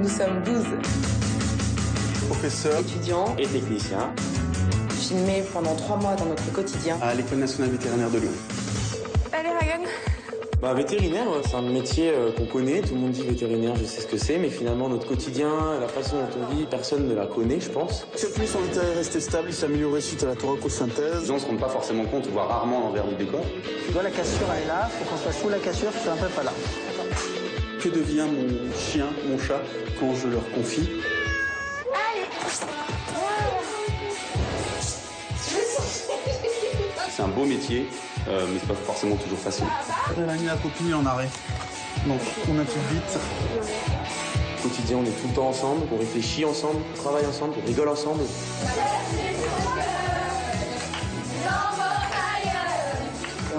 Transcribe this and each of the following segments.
Nous sommes 12. Professeurs, étudiants et techniciens. Filmés pendant 3 mois dans notre quotidien. À l'École nationale vétérinaire de Lyon. Allez, Ryan. Vétérinaire, c'est un métier qu'on connaît. Tout le monde dit vétérinaire, je sais ce que c'est. Mais finalement, notre quotidien, la façon dont on vit, personne ne la connaît, je pense. Plus son état est resté stable, il s'est amélioré suite à la thoracosynthèse. Les gens ne se rendent pas forcément compte, voire rarement l'envers du décor. Tu vois, la cassure, elle est là. Faut qu'on soit sous la cassure, je suis un peu pas là. Que devient mon chien, mon chat, quand je leur confie? C'est un beau métier, mais c'est pas forcément toujours facile. Elle a mis la copine en arrêt. Donc, on a tout vite. Au quotidien, on est tout le temps ensemble, on réfléchit ensemble, on travaille ensemble, on rigole ensemble.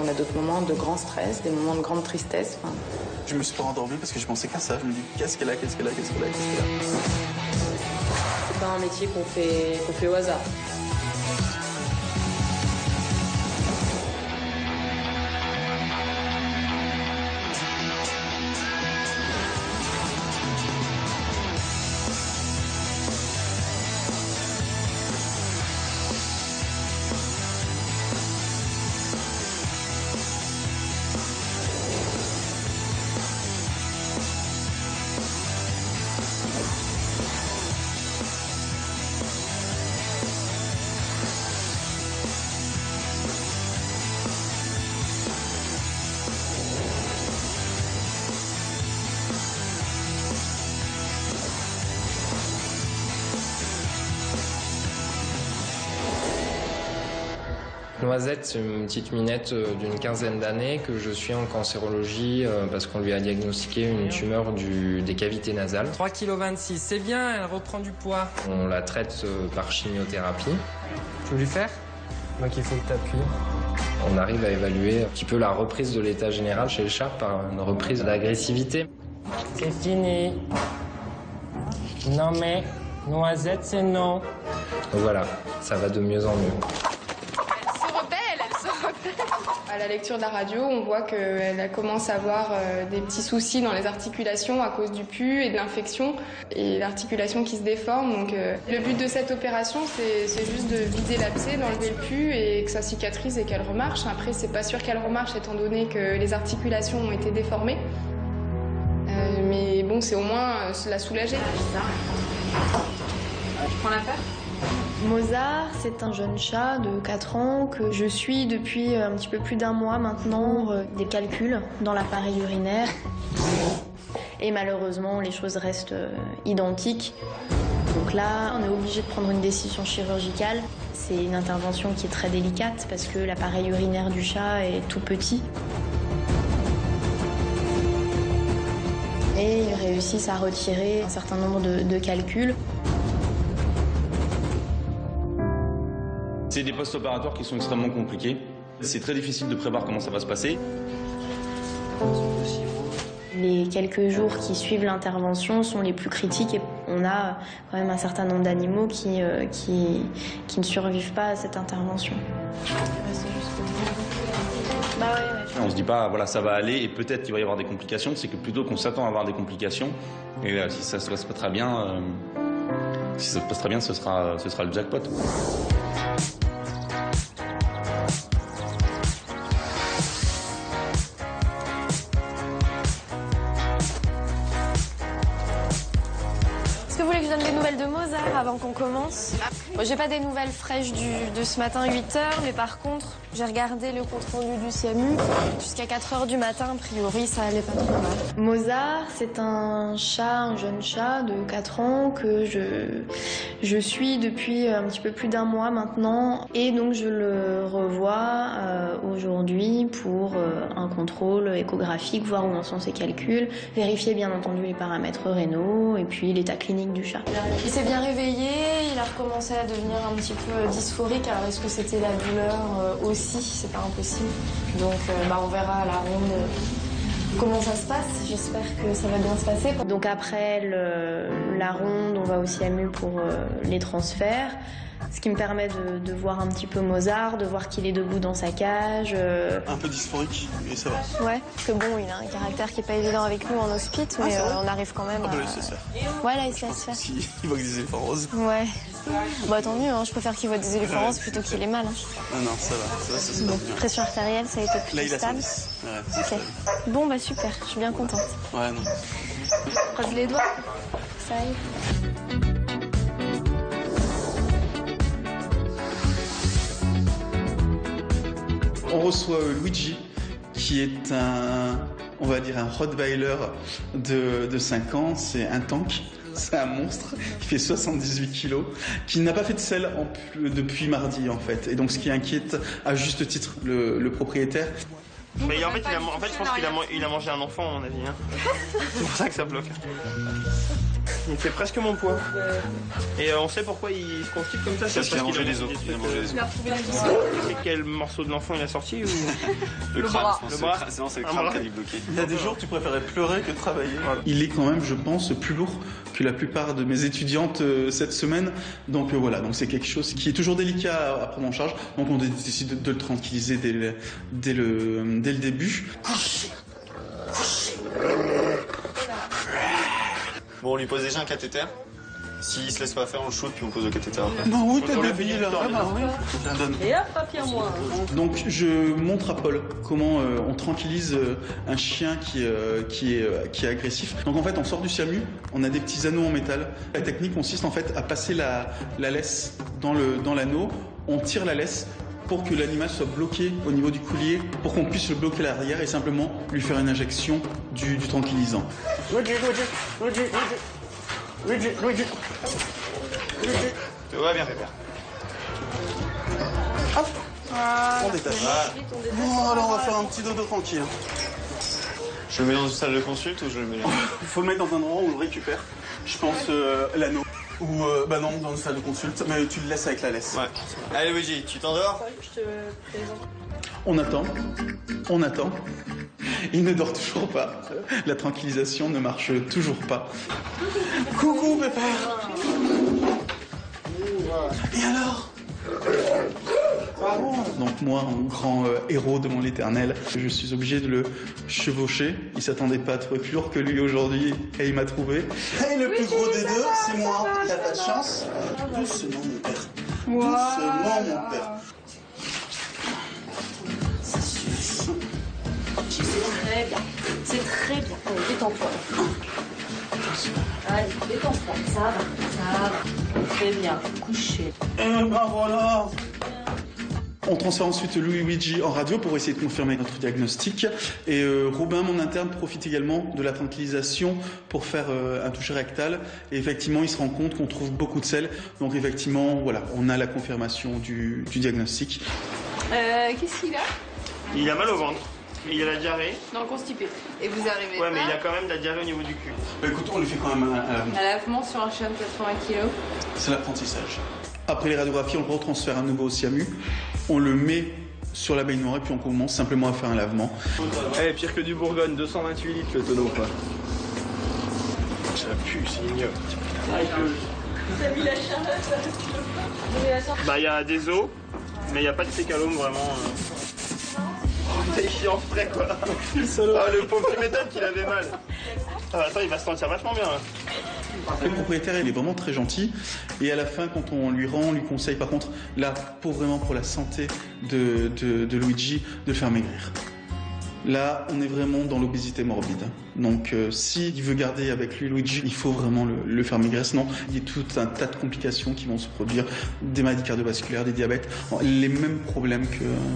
On a d'autres moments de grand stress, des moments de grande tristesse. Je me suis pas endormi parce que je pensais qu'à ça. Je me dis, qu'est-ce qu'elle a, qu'est-ce qu'elle a, qu'est-ce qu'elle a, qu'est-ce qu'elle a. C'est pas un métier qu'on fait au hasard. Noisette, c'est une petite minette d'une quinzaine d'années que je suis en cancérologie parce qu'on lui a diagnostiqué une tumeur des cavités nasales. 3,26 kg, c'est bien, elle reprend du poids. On la traite par chimiothérapie. Tu veux lui faire? Donc il faut que tu appuies. On arrive à évaluer un petit peu la reprise de l'état général chez le chat par une reprise d'agressivité. C'est fini. Non mais, Noisette, c'est non. Donc voilà, ça va de mieux en mieux. À la lecture de la radio, on voit qu'elle commence à avoir des petits soucis dans les articulations à cause du pus et de l'infection et l'articulation qui se déforme. Donc, le but de cette opération, c'est juste de vider l'abcès, d'enlever le pus et que ça cicatrise et qu'elle remarche. Après, c'est pas sûr qu'elle remarche étant donné que les articulations ont été déformées. Mais bon, c'est au moins la soulager. Tu prends l'affaire ? Mozart, c'est un jeune chat de 4 ans que je suis depuis un petit peu plus d'1 mois maintenant, des calculs dans l'appareil urinaire. Et malheureusement, les choses restent identiques. Donc là, on est obligé de prendre une décision chirurgicale. C'est une intervention qui est très délicate parce que l'appareil urinaire du chat est tout petit. Et ils réussissent à retirer un certain nombre de calculs. C'est des post-opératoires qui sont extrêmement compliqués. C'est très difficile de prévoir comment ça va se passer. Les quelques jours qui suivent l'intervention sont les plus critiques et on a quand même un certain nombre d'animaux qui ne survivent pas à cette intervention. On se dit pas, voilà, ça va aller et peut-être qu'il va y avoir des complications. C'est que plutôt qu'on s'attend à avoir des complications. Et si ça se passe pas très bien, ce sera le jackpot. Est-ce que vous voulez que je donne des nouvelles de Mozart avant qu'on commence? Bon, j'ai pas des nouvelles fraîches de ce matin 8h, mais par contre, j'ai regardé le compte-rendu du CMU. Jusqu'à 4h du matin, a priori, ça allait pas trop mal. Mozart, c'est un jeune chat de 4 ans que je suis depuis un petit peu plus d'1 mois maintenant. Et donc, je le revois aujourd'hui pour un contrôle échographique, voir où en sont ses calculs, vérifier bien entendu les paramètres rénaux et puis l'état clinique du chat. Il s'est bien réveillé, il a recommencé à devenir un petit peu dysphorique. Alors est-ce que c'était la douleur aussi? C'est pas impossible. Donc on verra à la ronde comment ça se passe. J'espère que ça va bien se passer. Donc après la ronde, on va au CMU pour les transferts. Ce qui me permet de voir un petit peu Mozart, de voir qu'il est debout dans sa cage. Un peu dysphorique, mais ça va. Ouais, parce que bon, il a un caractère qui est pas évident avec nous en hospice, mais on arrive quand même Ah bah à... il se laisse faire. Ouais, là, il se laisse faire. Si, il voit que des éléphants roses. Ouais. Bah tant mieux, hein. Je préfère qu'il voit des éléphants roses plutôt qu'il ait mal. Hein. Ah non, ça va, ça se passe bien. Pression artérielle, ça a été plutôt Là, il a stable. 110. Ouais, c'est Ok. stable. Bon, bah super, je suis bien contente. Ouais, non. Croise les doigts. Ça y est. On reçoit Luigi, qui est on va dire un Rottweiler de 5 ans. C'est un tank, c'est un monstre. Il fait 78 kilos, qui n'a pas fait de selle depuis mardi en fait. Et donc ce qui inquiète à juste titre le propriétaire. Mais en fait, je pense qu'il a mangé un enfant, à mon avis. Hein. C'est pour ça que ça bloque. Il fait presque mon poids. Et on sait pourquoi il se constipe comme ça. Parce qu'il a mangé les os. Et quel morceau de l'enfant il a sorti ou... Le bras. Le bras. Sinon, c'est le crâne qui a dû bloquer. Il y a des jours où tu préférais pleurer que travailler. Il est quand même, je pense, plus lourd que la plupart de mes étudiantes cette semaine. Donc voilà, donc c'est quelque chose qui est toujours délicat à prendre en charge. Donc on décide de le tranquilliser dès le début. Bon, on lui pose déjà un cathéter. S'il se laisse pas faire, on le shoot puis on pose le cathéter après. Bah oui, t'as débile là. Ah bah oui. Et hop, papier moi. Donc je montre à Paul comment on tranquillise un chien qui est agressif. Donc en fait on sort du SIAMU, on a des petits anneaux en métal. La technique consiste en fait à passer la laisse dans l'anneau, on tire la laisse pour que l'animal soit bloqué au niveau du coulier, pour qu'on puisse le bloquer à l'arrière et simplement lui faire une injection du tranquillisant. Luigi. Tout va bien, pépère. Hop, on détache. Bon, alors on va faire un petit dodo tranquille. Je le mets dans une salle de consulte ou je le mets là? Il faut le mettre dans un endroit où on le récupère. Je pense l'anneau. Ou bah non, dans une salle de consulte, mais tu le laisses avec la laisse. Ouais. Allez Luigi, tu t'endors? Je te présente. On attend. Il ne dort toujours pas. La tranquillisation ne marche toujours pas. Coucou Pépère. Et alors? Donc moi, en grand héros de mon éternel, je suis obligé de le chevaucher. Il s'attendait pas à être plus lourd que lui aujourd'hui et il m'a trouvé. Et le plus gros des deux, c'est moi. T'as pas de chance. Doucement mon père. Doucement mon père. C'est très bien. C'est très bien. Allez, détends-toi. Allez, détends-toi. Ça va. Très bien. Coucher. Et ben voilà. On transfère ensuite Luigi en radio pour essayer de confirmer notre diagnostic. Et Robin, mon interne, profite également de la tranquillisation pour faire un toucher rectal. Et effectivement, il se rend compte qu'on trouve beaucoup de sel. Donc effectivement, voilà, on a la confirmation du diagnostic. Qu'est-ce qu'il a? Il a mal au ventre. Il a la diarrhée. Dans le constipé. Et vous arrivez Ouais, mais il pas a quand même de la diarrhée au niveau du cul. Bah, écoute, on lui fait quand même un lavement. à lavement sur un chien de 80 kg. C'est l'apprentissage. Après les radiographies, on le retransfère à nouveau au SIAMU. On le met sur la baignoire et puis on commence simplement à faire un lavement. Eh, pire que du Bourgogne, 228 litres le tonneau, quoi. Ça pue, c'est ignoble. T'as mis la charlotte. Bah, il y a des os, mais il n'y a pas de sécalome vraiment. Il est en frais, quoi. Ah, le pauvre, tu m'étonnes qu'il avait mal. Ah, attends, il va se sentir vachement bien, là. Le propriétaire, il est vraiment très gentil. Et à la fin, quand on lui rend, on lui conseille, par contre, là, pour la santé de Luigi, de le faire maigrir. Là, on est vraiment dans l'obésité morbide. Donc, s'il veut garder avec lui Luigi, il faut vraiment le faire maigrir. Sinon, il y a tout un tas de complications qui vont se produire. Des maladies cardiovasculaires, des diabètes, les mêmes problèmes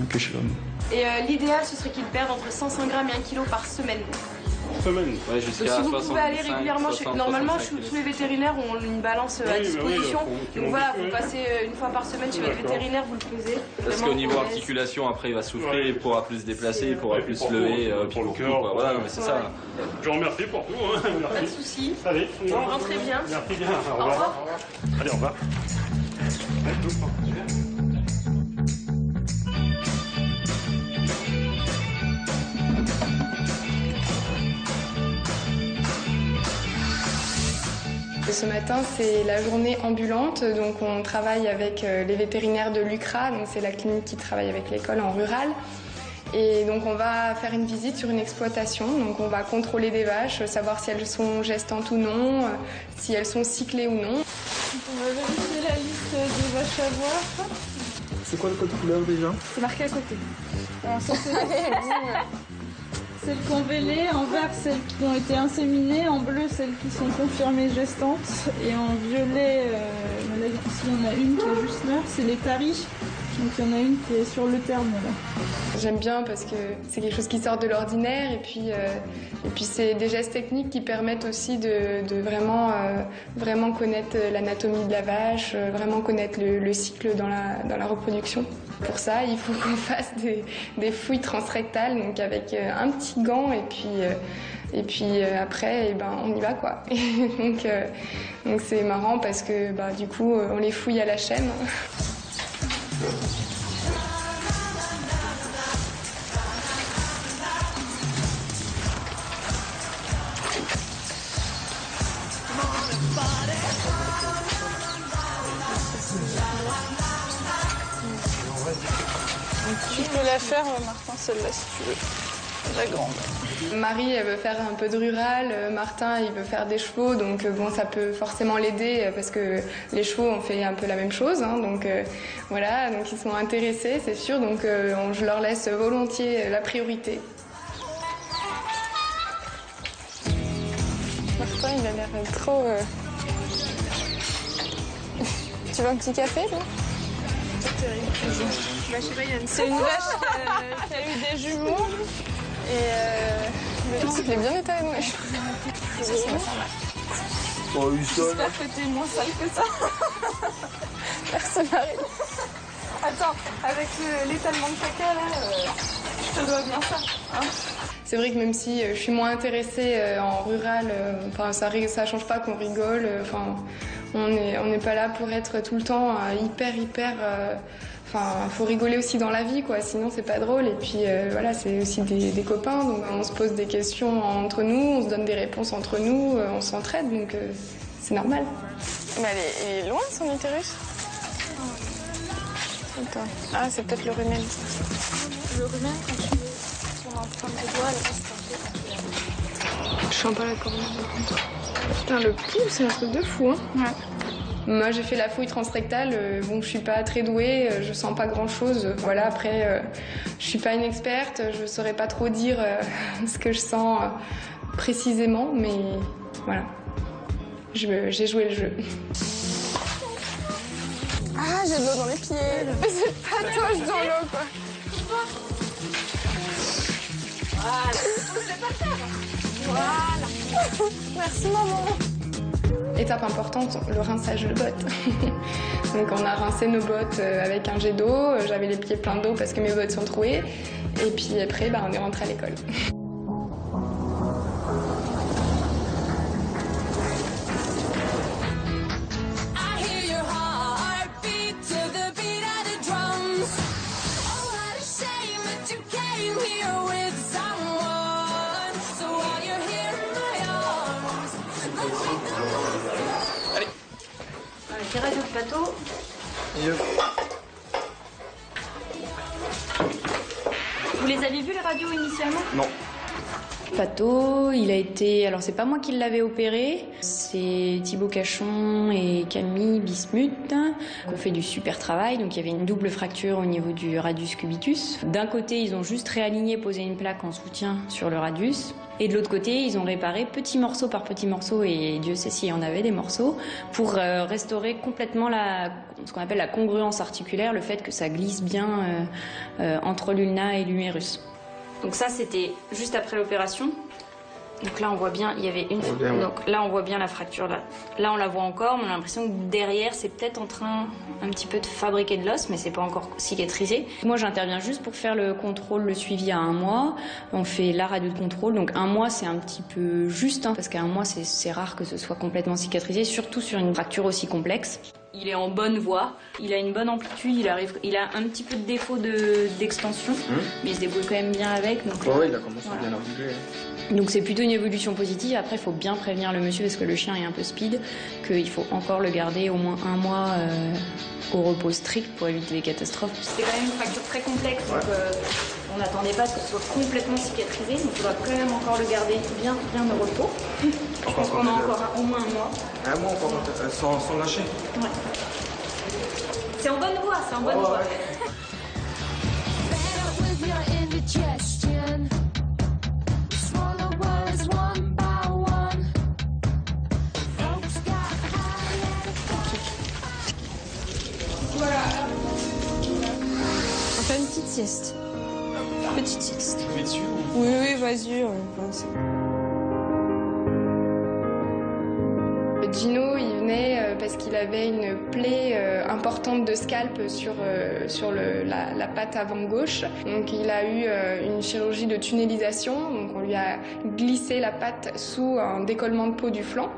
que chez l'homme. Et l'idéal, ce serait qu'il perde entre 500 grammes et 1 kg par semaine. Semaine. Ouais, Donc, si vous pouvez aller régulièrement chez... Normalement, tous les vétérinaires ont une balance à disposition. Donc voilà, vous passez une fois par semaine chez votre vétérinaire, vous le pesez. Parce qu'au niveau articulation, après, il va souffrir, il pourra plus se déplacer, il pourra plus se lever, pour le cœur. Voilà, mais c'est ça. Je vous remercie pour tout. Hein. Pas de soucis. Allez, Rentrez bien. Merci bien. Au revoir. Allez, au revoir. Ce matin, c'est la journée ambulante, donc on travaille avec les vétérinaires de l'UCRA, donc c'est la clinique qui travaille avec l'école en rural. Et donc on va faire une visite sur une exploitation, donc on va contrôler des vaches, savoir si elles sont gestantes ou non, si elles sont cyclées ou non. On va vérifier la liste des vaches à voir. C'est quoi le code couleur déjà? C'est marqué à côté. Alors ça c'est celles qui ont vélé, en vert celles qui ont été inséminées, en bleu celles qui sont confirmées gestantes et en violet, ici il y en a une qui est juste là, c'est les taris. Donc il y en a une qui est sur le terme là. J'aime bien parce que c'est quelque chose qui sort de l'ordinaire et puis c'est des gestes techniques qui permettent aussi de vraiment connaître l'anatomie de la vache, vraiment connaître le cycle dans la reproduction. Pour ça, il faut qu'on fasse des fouilles transrectales, donc avec un petit gant et puis après, on y va quoi. donc c'est marrant parce que du coup, on les fouille à la chaîne. Tu peux la faire, Martin, celle-là, si tu veux. La grande. Marie, elle veut faire un peu de rural, Martin, il veut faire des chevaux, donc ça peut forcément l'aider parce que les chevaux ont fait un peu la même chose, hein, donc voilà, donc ils sont intéressés, c'est sûr, donc je leur laisse volontiers la priorité. Martin, il a l'air trop... Tu veux un petit café, là? C'est une vache qui a eu des jumeaux et il est bien étonné. J'espère que t'es moins sale que ça. Merci Marie. Attends, avec l'étalement de caca là, je te dois bien ça. Hein. C'est vrai que même si je suis moins intéressée en rural, ça change pas qu'on rigole. On n'est pas là pour être tout le temps hyper. Faut rigoler aussi dans la vie, quoi. Sinon c'est pas drôle. Et puis voilà, c'est aussi des copains. Donc on se pose des questions entre nous, on se donne des réponses entre nous, on s'entraide. Donc c'est normal. Mais elle est loin son utérus. Attends. Ah, c'est peut-être le rumen. Le rumen, quand tu mets son empreinte de doigt, elle reste un peu. Je sens pas la cornée par contre. Putain, le pouls, c'est un truc de fou, hein. Ouais. Moi, j'ai fait la fouille transrectale. Je suis pas très douée, je sens pas grand-chose. Voilà, après, je suis pas une experte, je saurais pas trop dire ce que je sens précisément, mais voilà. J'ai joué le jeu. Ah, j'ai de l'eau dans les pieds. Mais c'est pas toi, je dans l'eau, quoi. Voilà. Voilà. Merci, maman. Étape importante, le rinçage de bottes. Donc on a rincé nos bottes avec un jet d'eau, j'avais les pieds pleins d'eau parce que mes bottes sont trouées. Et puis après, on est rentré à l'école. Radio de plateau. Vous les aviez vus les radios initialement? Non. Pato, il a été... Alors c'est pas moi qui l'avais opéré, c'est Thibaut Cachon et Camille Bismuth qui ont fait du super travail. Donc il y avait une double fracture au niveau du radius cubitus. D'un côté, ils ont juste réaligné, posé une plaque en soutien sur le radius. Et de l'autre côté, ils ont réparé petit morceau par petit morceau, et Dieu sait s'il y en avait des morceaux, pour restaurer complètement ce qu'on appelle la congruence articulaire, le fait que ça glisse bien entre l'ulna et l'humérus. Donc ça, c'était juste après l'opération. Donc là, on voit bien, il y avait une... Donc là, on voit bien la fracture là. Là, on la voit encore, mais on a l'impression que derrière, c'est peut-être en train un petit peu de fabriquer de l'os, mais c'est pas encore cicatrisé. Moi, j'interviens juste pour faire le contrôle, le suivi à 1 mois. On fait la radio de contrôle. Donc 1 mois, c'est un petit peu juste, parce qu'à 1 mois, c'est rare que ce soit complètement cicatrisé, surtout sur une fracture aussi complexe. Il est en bonne voie, il a une bonne amplitude, il a un petit peu de défaut d'extension, mais il se débrouille quand même bien avec. Donc, ouais, il a commencé à bien articuler. Donc c'est plutôt une évolution positive. Après, il faut bien prévenir le monsieur parce que le chien est un peu speed, qu'il faut encore le garder au moins 1 mois au repos strict pour éviter les catastrophes. C'est quand même une fracture très complexe, donc on n'attendait pas à ce que ce soit complètement cicatrisé, donc il faudra quand même encore le garder bien au repos. Je pense qu'on a encore au moins 1 mois. 1 mois encore, sans lâcher. Ouais. C'est en bonne voie, c'est en bonne voie. Voilà. On fait une petite sieste. Petite sieste. Tu mets dessus ou... Oui, vas-y. Gino, il venait parce qu'il avait une plaie importante de scalp sur la patte avant gauche. Donc il a eu une chirurgie de tunnelisation. Donc on lui a glissé la patte sous un décollement de peau du flanc.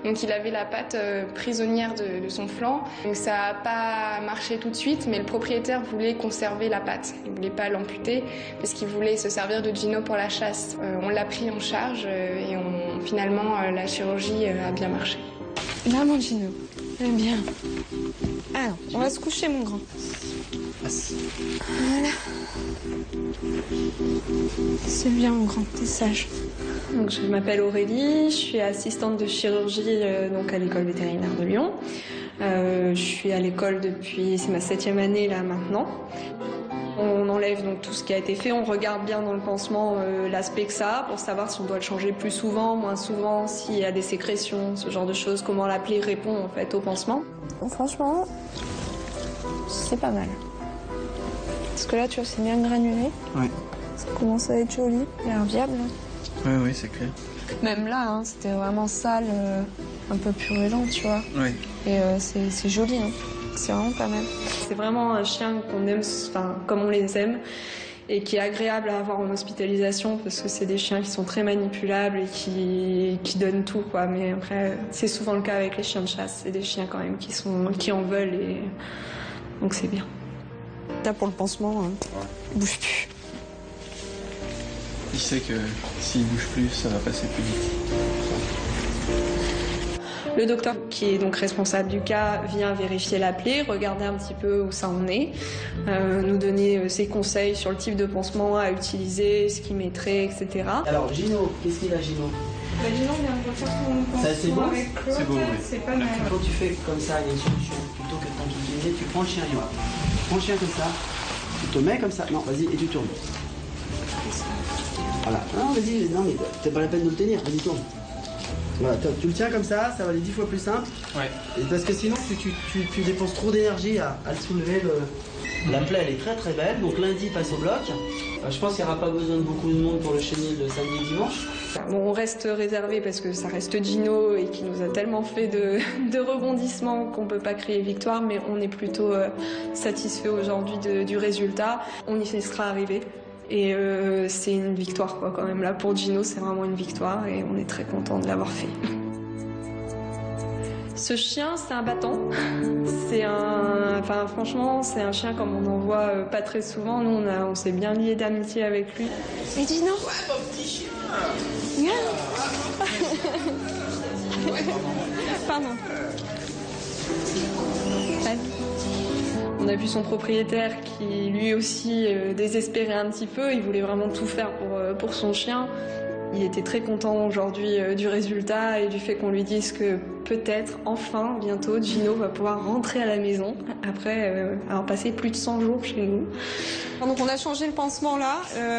Donc il avait la patte prisonnière de son flanc. Donc ça n'a pas marché tout de suite, mais le propriétaire voulait conserver la patte. Il ne voulait pas l'amputer parce qu'il voulait se servir de Gino pour la chasse. On l'a pris en charge et finalement la chirurgie a bien marché. Là, mon Gino, j'aime bien. Alors, on va se coucher, mon grand. Voilà. C'est bien, mon grand, t'es sage. Donc, je m'appelle Aurélie, je suis assistante de chirurgie donc à l'école vétérinaire de Lyon. Je suis à l'école depuis, c'est ma 7e année là maintenant. On enlève donc tout ce qui a été fait, on regarde bien dans le pansement l'aspect que ça a pour savoir si on doit le changer plus souvent, moins souvent, s'il y a des sécrétions, ce genre de choses, comment la plaie répond en fait au pansement. Franchement, c'est pas mal. Parce que là, tu vois, c'est bien granulé. Ouais. Ça commence à être joli, il a l'air viable. Oui, c'est clair. Même là, hein, c'était vraiment sale, un peu purulent, tu vois. Oui. Et c'est joli, hein. C'est vraiment pas mal. C'est vraiment un chien qu'on aime, enfin, comme on les aime, et qui est agréable à avoir en hospitalisation parce que c'est des chiens qui sont très manipulables et qui donnent tout, quoi. Mais après, c'est souvent le cas avec les chiens de chasse. C'est des chiens quand même qui en veulent et donc c'est bien. Là pour le pansement, il bouge plus. Il sait que s'il bouge plus, ça va passer plus vite. Le docteur, qui est donc responsable du cas, vient vérifier la plaie, regarder un petit peu où ça en est, nous donner ses conseils sur le type de pansement à utiliser, ce qu'il mettrait, etc. Alors Gino, qu'est-ce qu'il a Gino? Gino vient de refaire son Ça, c'est bon avec Claude, C'est bon, oui. c'est pas mal. Quand tu fais comme ça, il y a une solution. Plutôt que de t'enquiquiner, tu prends le chien, Yoa. Tu prends le chien comme ça, tu te mets comme ça, non, vas-y, et tu tournes. Voilà. Non, vas-y, non, mais c'est pas la peine de le tenir, vas-y, tourne. Voilà, tu le tiens comme ça va aller 10 fois plus simple. Ouais. Et parce que sinon, tu dépenses trop d'énergie à le soulever. La plaie, elle est très très belle, donc lundi, passe au bloc. Je pense qu'il n'y aura pas besoin de beaucoup de monde pour le chenil le samedi et dimanche. Bon, on reste réservé parce que ça reste Gino et qui nous a tellement fait de rebondissements qu'on ne peut pas crier victoire, mais on est plutôt satisfait aujourd'hui du résultat. On y sera arrivé. Et c'est une victoire quoi, quand même. Là pour Gino, c'est vraiment une victoire et on est très content de l'avoir fait. Ce chien, c'est un battant. Franchement, c'est un chien comme on n'en voit pas très souvent. Nous, on s'est bien liés d'amitié avec lui. Et Gino? Ouais, mon petit chien. Pardon. On a vu son propriétaire qui lui aussi désespérait un petit peu. Il voulait vraiment tout faire pour son chien. Il était très content aujourd'hui du résultat et du fait qu'on lui dise que peut-être, enfin, bientôt, Gino va pouvoir rentrer à la maison après avoir passé plus de 100 jours chez nous. Donc on a changé le pansement là.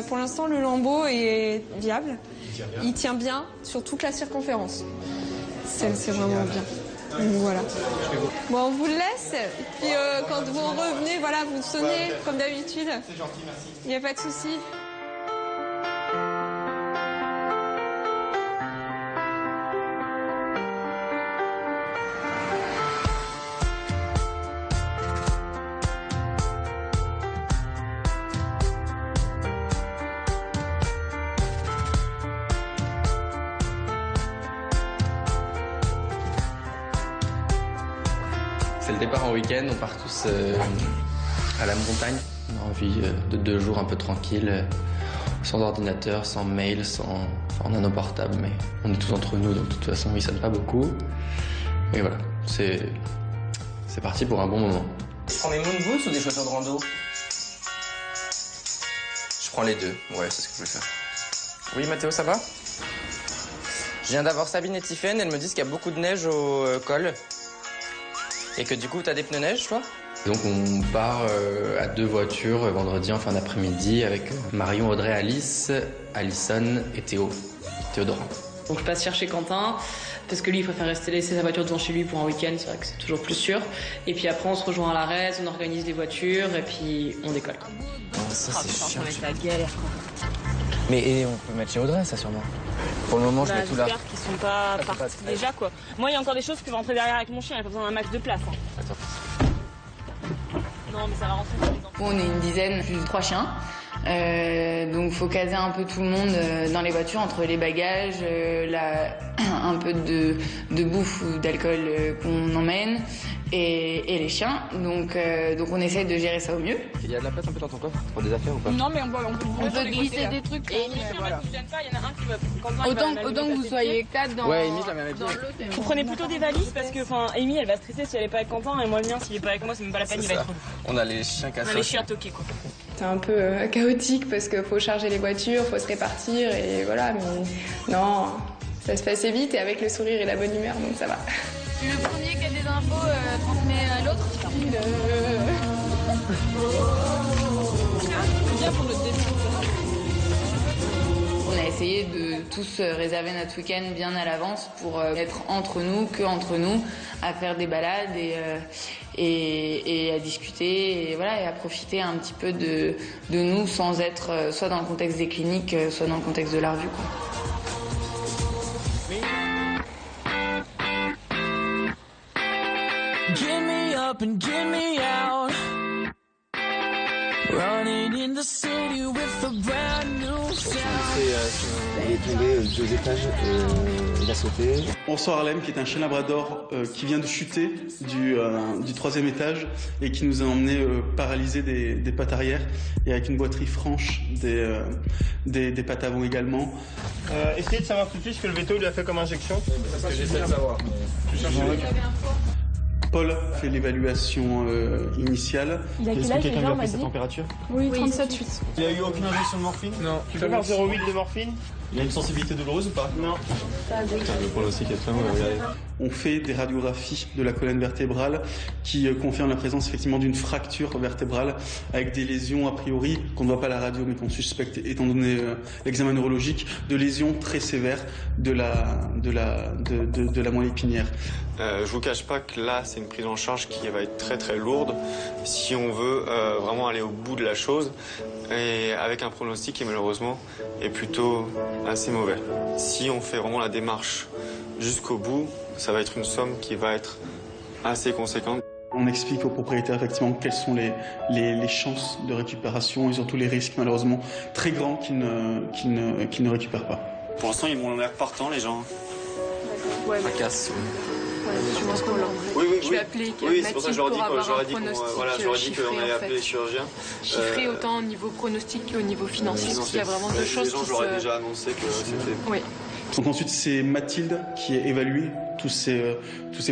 Pour l'instant, le lambeau est viable. Il tient bien sur toute la circonférence. C'est vraiment bien. Donc, voilà. Bon, on vous le laisse. Puis quand vous revenez, voilà, vous sonnez comme d'habitude. C'est gentil, merci. Il n'y a pas de souci. C'est le départ en week-end, on part tous à la montagne. On a envie de 2 jours un peu tranquilles, sans ordinateur, sans mail, sans Enfin, on a nos portables, mais on est tous entre nous, donc de toute façon, ils sonnent pas beaucoup. Et voilà, c'est parti pour un bon moment. Tu prends des moon boots ou des chaussures de rando? Je prends les deux, ouais, c'est ce que je vais faire. Oui, Mathéo, ça va? Je viens d'avoir Sabine et Tiffaine, elles me disent qu'il y a beaucoup de neige au col. Et que du coup, t'as des pneus neige, toi? Donc on part à 2 voitures vendredi en fin d'après-midi avec Marion, Audrey, Alice, Alison et Théodora. Donc je passe chercher Quentin, parce que lui il préfère laisser sa voiture devant chez lui pour un week-end, c'est vrai que c'est toujours plus sûr. Et puis après on se rejoint à l'arrêt, on organise les voitures et puis on décolle. Oh, ça c'est chiant. Ça va être la galère quoi. Mais on peut mettre chez Audrey ça sûrement. Pour le moment je mets tout là. J'espère qu'ils sont pas partis déjà quoi. Moi il y a encore des choses qui vont rentrer derrière avec mon chien, il n'y a pas besoin d'un max de place. Hein. Attends. Non mais ça va rentrer par exemple. On est une dizaine, plus de 3 chiens. Donc faut caser un peu tout le monde dans les voitures entre les bagages, un peu de bouffe ou d'alcool qu'on emmène et les chiens. Donc on essaie de gérer ça au mieux. Il y a de la place un peu dans ton coffre pour des affaires ou pas? Non mais on peut glisser des trucs. Et voilà. Il y en a un qui va... Autant que vous soyez 4 dans... Ouais, Amy, je la mets bien. Vous prenez plutôt des valises parce que Amy elle va stresser si elle est pas avec Quentin et moi le mien s'il est pas avec moi c'est même pas la peine, il va être relou. On a les chiens cassés. On a les chiens toqués quoi. C'est un peu chaotique parce qu'il faut charger les voitures, faut se répartir et voilà, mais non, ça se fait assez vite et avec le sourire et la bonne humeur, donc ça va. Le premier qui a des infos transmet à l'autre. On a essayé de tous réserver notre week-end bien à l'avance pour être entre nous, à faire des balades et à discuter et voilà, et à profiter un petit peu de nous sans être soit dans le contexte des cliniques, soit dans le contexte de la revue, quoi. Get me up and get me out. Running in the city with a brand new sound. Il est tombé 2 étages et il a sauté. On sort Harlem, qui est un chien labrador qui vient de chuter du 3e étage et qui nous a emmené paralysés des pattes arrière et avec une boiterie franche des pattes avant également. Essayez de savoir tout de suite ce que le veto lui a fait comme injection. C'est ce que j'essaie de savoir. Paul fait l'évaluation initiale. Il a quel âge déjà, on m'a dit? Température? Oui, 37,8. Il a eu aucune injection de morphine? Non. Tu peux faire 0,8 de morphine? Il a une sensibilité douloureuse ou pas? Non. Le pronostic est très mauvais, regardez. On fait des radiographies de la colonne vertébrale qui confirment la présence effectivement d'une fracture vertébrale avec des lésions a priori qu'on ne voit pas à la radio mais qu'on suspecte étant donné l'examen neurologique de lésions très sévères de la moelle épinière. Je vous cache pas que là c'est une prise en charge qui va être très très lourde si on veut vraiment aller au bout de la chose et avec un pronostic qui malheureusement est plutôt assez mauvais. Si on fait vraiment la démarche jusqu'au bout, ça va être une somme qui va être assez conséquente. On explique aux propriétaires effectivement quelles sont les chances de récupération et surtout les risques malheureusement très grands qu'ils ne récupèrent pas. Pour l'instant ils m'ont l'air partants les gens. Ouais, Ça casse. je pense qu'on l'a. Oui, Je vais appeler c'est pour ça que je leur dis qu'on allait appeler les chirurgiens. Chiffré autant au niveau pronostic qu'au niveau financier, parce qu'il y a vraiment deux choses qui se... Je leur ai déjà annoncé que c'était... Oui. Donc ensuite c'est Mathilde qui évalue tous ces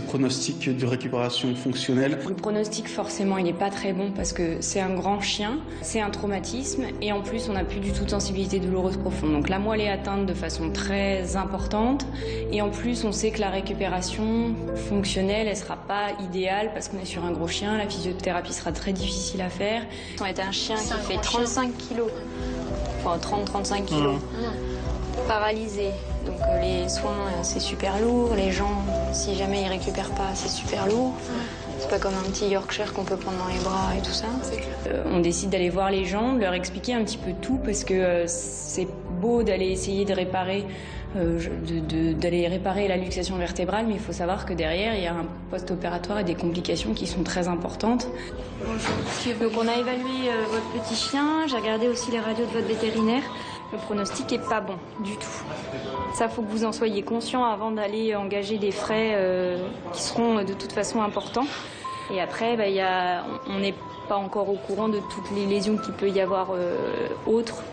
pronostics de récupération fonctionnelle. Le pronostic forcément il n'est pas très bon parce que c'est un grand chien, c'est un traumatisme et en plus on n'a plus du tout de sensibilité douloureuse profonde. Donc la moelle est atteinte de façon très importante et en plus on sait que la récupération fonctionnelle elle sera pas idéale parce qu'on est sur un gros chien, la physiothérapie sera très difficile à faire. On est un chien qui fait 35 kilos, enfin 30-35 kilos, paralysé. Donc les soins c'est super lourd, les gens si jamais ils récupèrent pas c'est super lourd. C'est pas comme un petit Yorkshire qu'on peut prendre dans les bras et tout ça. On décide d'aller voir les gens, de leur expliquer un petit peu tout parce que c'est beau d'aller essayer de réparer, d'aller réparer la luxation vertébrale, mais il faut savoir que derrière il y a un post-opératoire et des complications qui sont très importantes. Bonjour. Donc on a évalué votre petit chien, j'ai regardé aussi les radios de votre vétérinaire. Le pronostic est pas bon du tout. Ça, faut que vous en soyez conscient avant d'aller engager des frais qui seront de toute façon importants. Et après, on n'est pas encore au courant de toutes les lésions qu'il peut y avoir autres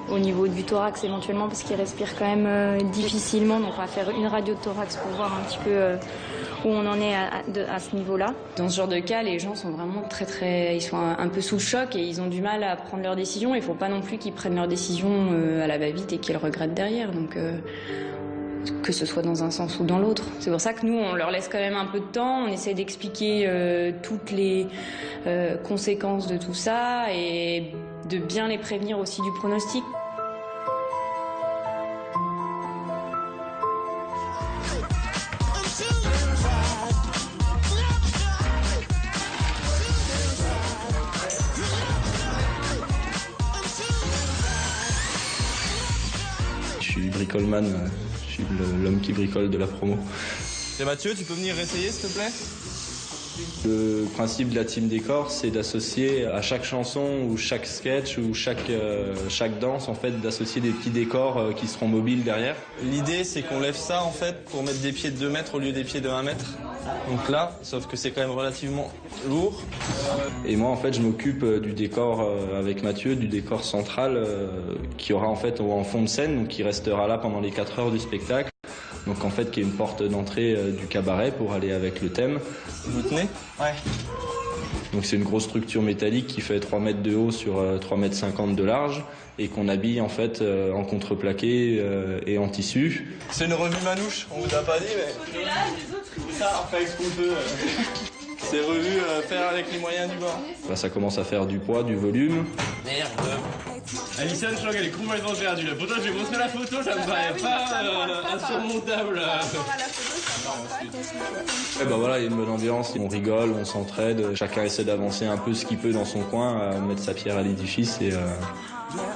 au niveau du thorax éventuellement parce qu'il respire quand même difficilement. Donc on va faire une radio de thorax pour voir un petit peu où on en est à ce niveau-là. Dans ce genre de cas, les gens sont vraiment ils sont un peu sous le choc et ils ont du mal à prendre leurs décisions. Il ne faut pas non plus qu'ils prennent leurs décisions à la va-vite et qu'ils regrettent derrière. Donc que ce soit dans un sens ou dans l'autre. C'est pour ça que nous, on leur laisse quand même un peu de temps. On essaie d'expliquer toutes les conséquences de tout ça et de bien les prévenir aussi du pronostic. Je suis bricoleman, je suis l'homme qui bricole de la promo. Et Mathieu, tu peux venir essayer s'il te plaît? Le principe de la team décor, c'est d'associer à chaque chanson ou chaque sketch ou chaque danse, en fait, d'associer des petits décors qui seront mobiles derrière. L'idée, c'est qu'on lève ça, en fait, pour mettre des pieds de 2 mètres au lieu des pieds de 1 mètre. Donc là, sauf que c'est quand même relativement lourd. Et moi, en fait, je m'occupe du décor avec Mathieu, du décor central qui aura en fait en fond de scène, donc qui restera là pendant les 4 heures du spectacle. Donc en fait, qui est une porte d'entrée du cabaret pour aller avec le thème. Vous tenez? Ouais. Donc c'est une grosse structure métallique qui fait 3 mètres de haut sur 3,50 mètres de large et qu'on habille en fait en contreplaqué et en tissu. C'est une revue manouche, on vous a pas dit, mais ça, on fait ce qu'on peut. C'est revu faire avec les moyens du bord. Là, ça commence à faire du poids, du volume. Merde. Alison, je crois qu'elle est complètement perdue. Pour toi, je vais montrer la photo, ça me paraît pas insurmontable. Et bah voilà, il y a une bonne ambiance, on rigole, on s'entraide, chacun essaie d'avancer un peu ce qu'il peut dans son coin, mettre sa pierre à l'édifice et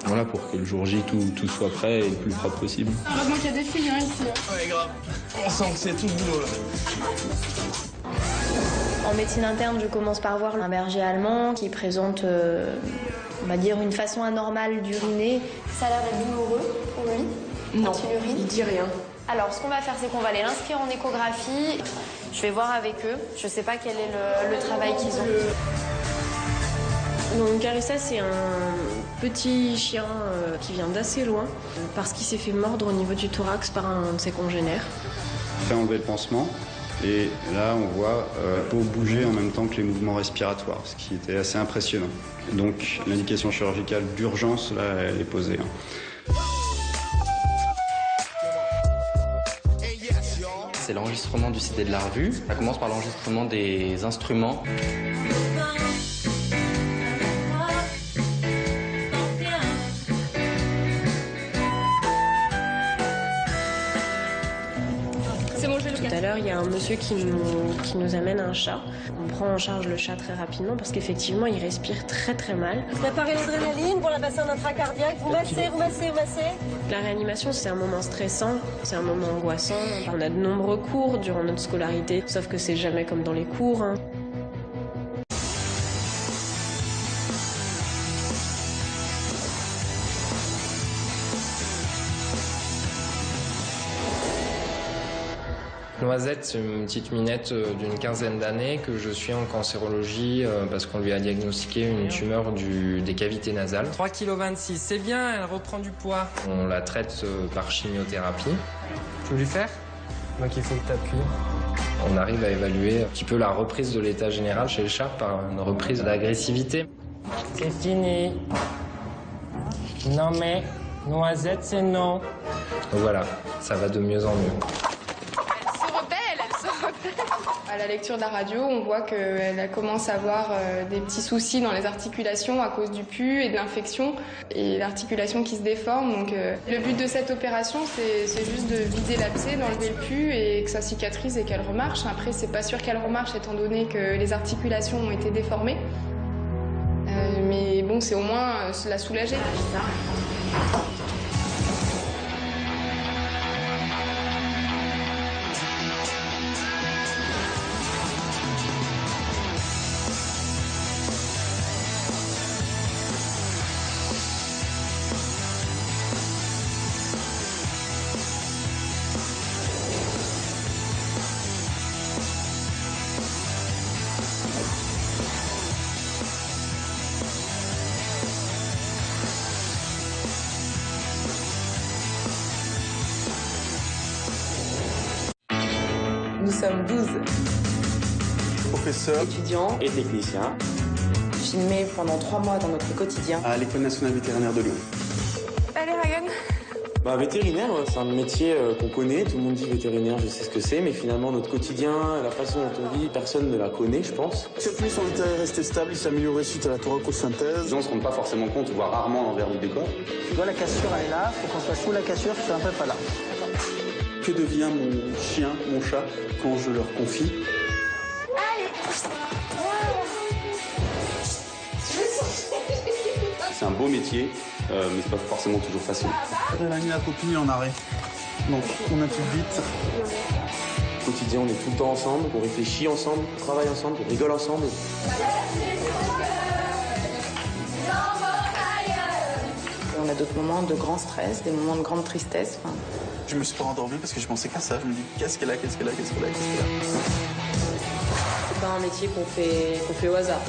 voilà, pour que le jour J tout soit prêt et le plus propre possible. Heureusement qu'il y a des filles ici. Ouais, grave. On sent que c'est tout le boulot là. En médecine interne, je commence par voir un berger allemand qui présente, on va dire, une façon anormale d'uriner. Ça a l'air d'être douloureux pour lui. Non, il urine. il dit rien. Alors, ce qu'on va faire, c'est qu'on va aller l'inscrire en échographie. Je vais voir avec eux. Je ne sais pas quel est le travail qu'ils ont. Donc Carissa, c'est un petit chien qui vient d'assez loin parce qu'il s'est fait mordre au niveau du thorax par un de ses congénères. On fait enlever le pansement et là on voit la peau bouger en même temps que les mouvements respiratoires, ce qui était assez impressionnant. Donc l'indication chirurgicale d'urgence, là, elle est posée. C'est l'enregistrement du CD de la revue. Ça commence par l'enregistrement des instruments. Tout à l'heure, il y a un monsieur qui nous amène un chat. On prend en charge le chat très rapidement parce qu'effectivement, il respire très très mal. Préparez l'adrénaline pour la bassin intracardiaque. Vous massez, vous massez, vous massez. La réanimation, c'est un moment stressant, c'est un moment angoissant. On a de nombreux cours durant notre scolarité, sauf que c'est jamais comme dans les cours. Noisette, c'est une petite minette d'une quinzaine d'années que je suis en cancérologie parce qu'on lui a diagnostiqué une tumeur des cavités nasales. 3,26 kg, c'est bien, elle reprend du poids. On la traite par chimiothérapie. Tu veux lui faire? Donc il faut que tu appuies. On arrive à évaluer un petit peu la reprise de l'état général chez le chat par une reprise d'agressivité. C'est fini. Non mais, Noisette, c'est non. Donc voilà, ça va de mieux en mieux. À la lecture de la radio, on voit qu'elle commence à avoir des petits soucis dans les articulations à cause du pus et de l'infection et l'articulation qui se déforme. Donc le but de cette opération, c'est juste de vider l'abcès, d'enlever le pus et que ça cicatrise et qu'elle remarche. Après, c'est pas sûr qu'elle remarche étant donné que les articulations ont été déformées. Mais bon, c'est au moins la soulager. sommes 12 professeurs, étudiants et techniciens filmés pendant 3 mois dans notre quotidien à l'École nationale vétérinaire de Lyon. Allez, Ryan. Vétérinaire, c'est un métier qu'on connaît, tout le monde dit vétérinaire, je sais ce que c'est, mais finalement notre quotidien, la façon dont on vit, personne ne la connaît, je pense. C'est plus son intérêt resté stable, il s'est amélioré suite à la thoracosynthèse. Les gens ne se rendent pas forcément compte, voire rarement l'envers du décor. Tu vois, la cassure, elle est là, faut qu'on soit sous la cassure, je suis un peu pas là. Que devient mon chien, mon chat, quand je leur confie? C'est un beau métier, mais c'est pas forcément toujours facile. Elle a mis la copine en arrêt. Donc on intube vite. Au quotidien, on est tout le temps ensemble, on réfléchit ensemble, on travaille ensemble, on rigole ensemble. On a d'autres moments de grand stress, des moments de grande tristesse. Je me suis pas endormi parce que je pensais qu'à ça. Je me dis qu'est-ce qu'elle a, qu'est-ce qu'elle a, qu'est-ce qu'elle a, qu'est-ce qu'elle a. C'est pas un métier qu'on fait au hasard.